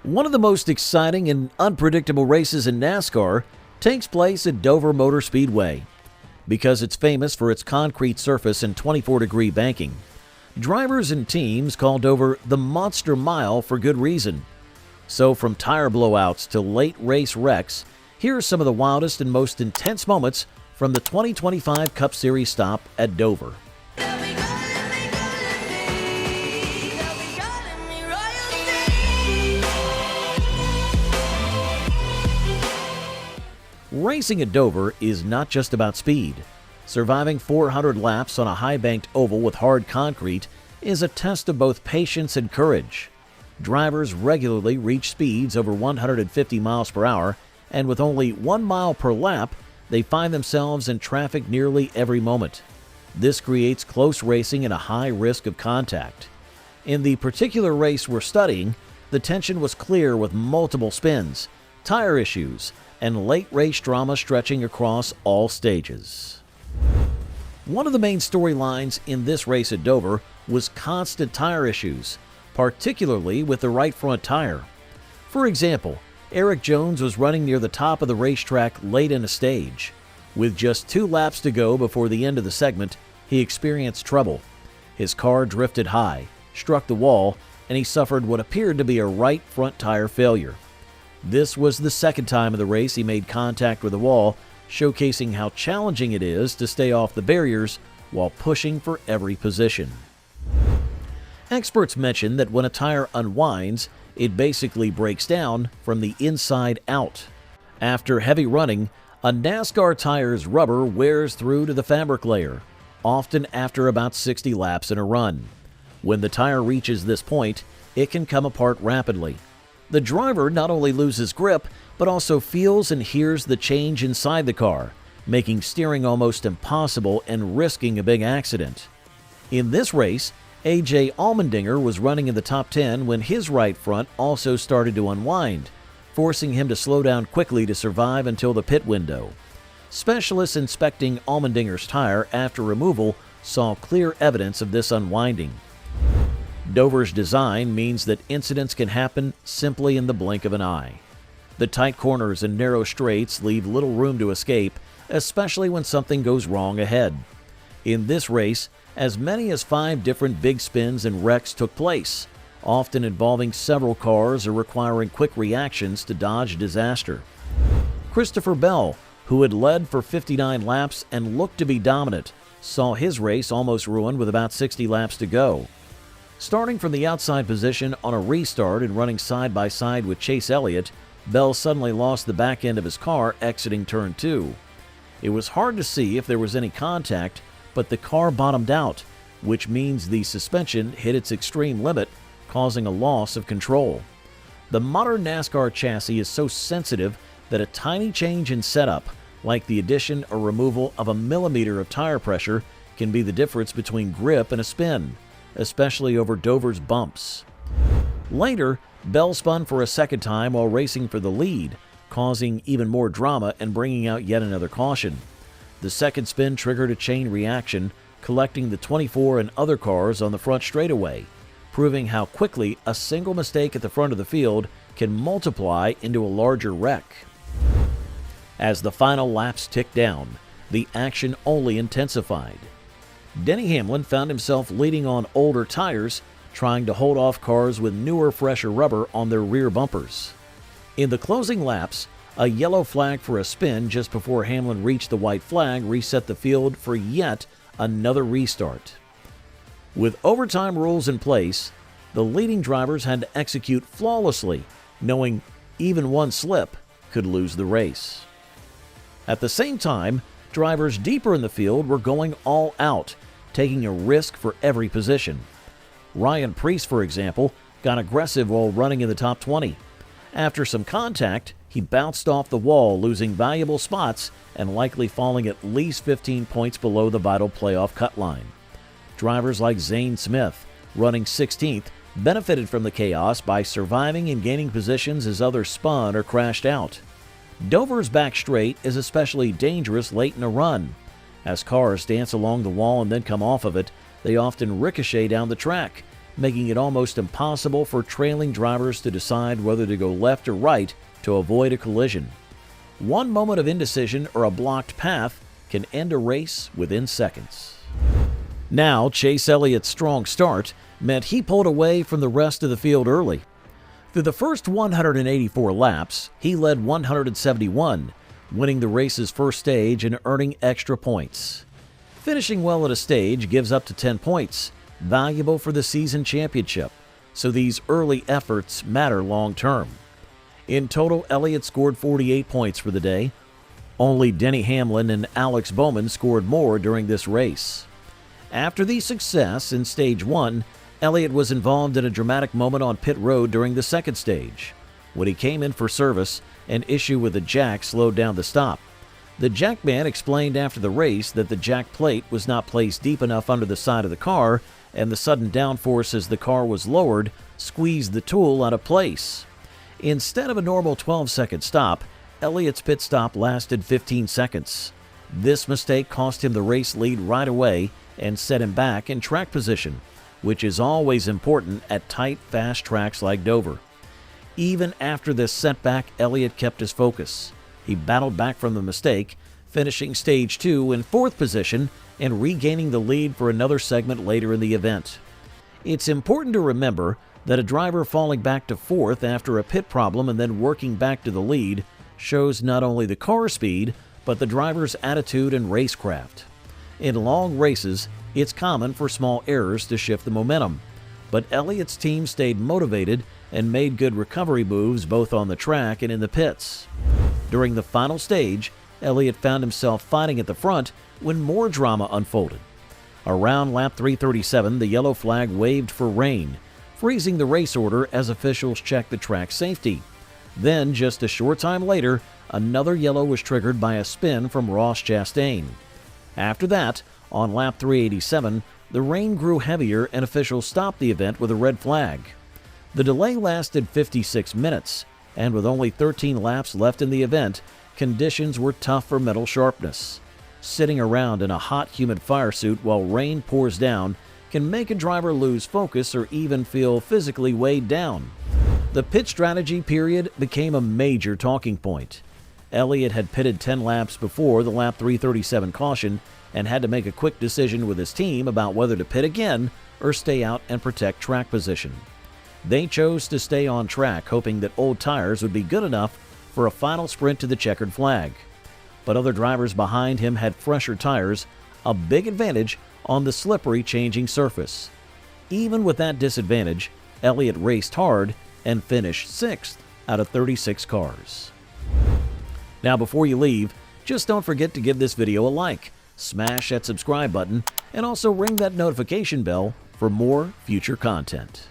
One of the most exciting and unpredictable races in NASCAR takes place at Dover Motor Speedway. Because it's famous for its concrete surface and 24-degree banking, drivers and teams call Dover the Monster Mile for good reason. So from tire blowouts to late race wrecks, here are some of the wildest and most intense moments from the 2025 Cup Series stop at Dover. Racing at Dover is not just about speed. Surviving 400 laps on a high-banked oval with hard concrete is a test of both patience and courage. Drivers regularly reach speeds over 150 miles per hour, and with only 1 mile per lap, they find themselves in traffic nearly every moment. This creates close racing and a high risk of contact. In the particular race we're studying, the tension was clear with multiple spins, tire issues, and late race drama stretching across all stages. One of the main storylines in this race at Dover was constant tire issues, particularly with the right front tire. For example, Eric Jones was running near the top of the racetrack late in a stage. With just 2 laps to go before the end of the segment, he experienced trouble. His car drifted high, struck the wall, and he suffered what appeared to be a right front tire failure. This was the second time of the race he made contact with the wall, showcasing how challenging it is to stay off the barriers while pushing for every position. Experts mention that when a tire unwinds, it basically breaks down from the inside out. After heavy running, a NASCAR tire's rubber wears through to the fabric layer, often after about 60 laps in a run. When the tire reaches this point, it can come apart rapidly. The driver not only loses grip, but also feels and hears the change inside the car, making steering almost impossible and risking a big accident. In this race, A.J. Almondinger was running in the top 10 when his right front also started to unwind, forcing him to slow down quickly to survive until the pit window. Specialists inspecting Almondinger's tire after removal saw clear evidence of this unwinding. Dover's design means that incidents can happen simply in the blink of an eye. The tight corners and narrow straights leave little room to escape, especially when something goes wrong ahead. In this race, as many as 5 different big spins and wrecks took place, often involving several cars or requiring quick reactions to dodge disaster. Christopher Bell, who had led for 59 laps and looked to be dominant, saw his race almost ruined with about 60 laps to go. Starting from the outside position on a restart and running side by side with Chase Elliot, Bell suddenly lost the back end of his car exiting turn 2. It was hard to see if there was any contact, but the car bottomed out, which means the suspension hit its extreme limit, causing a loss of control. The modern NASCAR chassis is so sensitive that a tiny change in setup, like the addition or removal of a millimeter of tire pressure, can be the difference between grip and a spin, especially over Dover's bumps. Later, Bell spun for a second time while racing for the lead, causing even more drama and bringing out yet another caution. The second spin triggered a chain reaction, collecting the 24 and other cars on the front straightaway, proving how quickly a single mistake at the front of the field can multiply into a larger wreck. As the final laps ticked down, the action only intensified. Denny Hamlin found himself leading on older tires, trying to hold off cars with newer, fresher rubber on their rear bumpers. In the closing laps, a yellow flag for a spin just before Hamlin reached the white flag reset the field for yet another restart. With overtime rules in place, the leading drivers had to execute flawlessly, knowing even one slip could lose the race. At the same time, drivers deeper in the field were going all out, taking a risk for every position. Ryan Preece, for example, got aggressive while running in the top 20. After some contact, he bounced off the wall, losing valuable spots and likely falling at least 15 points below the vital playoff cut line. Drivers like Zane Smith, running 16th, benefited from the chaos by surviving and gaining positions as others spun or crashed out. Dover's back straight is especially dangerous late in a run. As cars dance along the wall and then come off of it, they often ricochet down the track, making it almost impossible for trailing drivers to decide whether to go left or right to avoid a collision. One moment of indecision or a blocked path can end a race within seconds. Now, Chase Elliott's strong start meant he pulled away from the rest of the field early. Through the first 184 laps, he led 171, winning the race's first stage and earning extra points. Finishing well at a stage gives up to 10 points, valuable for the season championship, so these early efforts matter long term. In total, Elliott scored 48 points for the day. Only Denny Hamlin and Alex Bowman scored more during this race. After the success in Stage 1, Elliott was involved in a dramatic moment on pit road during the second stage. When he came in for service, an issue with the jack slowed down the stop. The jackman explained after the race that the jack plate was not placed deep enough under the side of the car, and the sudden downforce as the car was lowered squeezed the tool out of place. Instead of a normal 12-second stop, Elliott's pit stop lasted 15 seconds. This mistake cost him the race lead right away and set him back in track position, which is always important at tight, fast tracks like Dover. Even after this setback, Elliott kept his focus. He battled back from the mistake, finishing Stage 2 in 4th position and regaining the lead for another segment later in the event. It's important to remember that a driver falling back to 4th after a pit problem and then working back to the lead shows not only the car speed, but the driver's attitude and racecraft. In long races, it's common for small errors to shift the momentum, but Elliott's team stayed motivated and made good recovery moves both on the track and in the pits. During the final stage, Elliott found himself fighting at the front when more drama unfolded. Around lap 337, the yellow flag waved for rain, freezing the race order as officials checked the track safety. Then, just a short time later, another yellow was triggered by a spin from Ross Chastain. After that, on lap 387, the rain grew heavier and officials stopped the event with a red flag. The delay lasted 56 minutes, and with only 13 laps left in the event, conditions were tough for mental sharpness. Sitting around in a hot, humid fire suit while rain pours down can make a driver lose focus or even feel physically weighed down. The pit strategy period became a major talking point. Elliott had pitted 10 laps before the lap 337 caution and had to make a quick decision with his team about whether to pit again or stay out and protect track position. They chose to stay on track, hoping that old tires would be good enough for a final sprint to the checkered flag. But other drivers behind him had fresher tires, a big advantage on the slippery changing surface. Even with that disadvantage, Elliott raced hard and finished 6th out of 36 cars. Now before you leave, just don't forget to give this video a like, smash that subscribe button, and also ring that notification bell for more future content.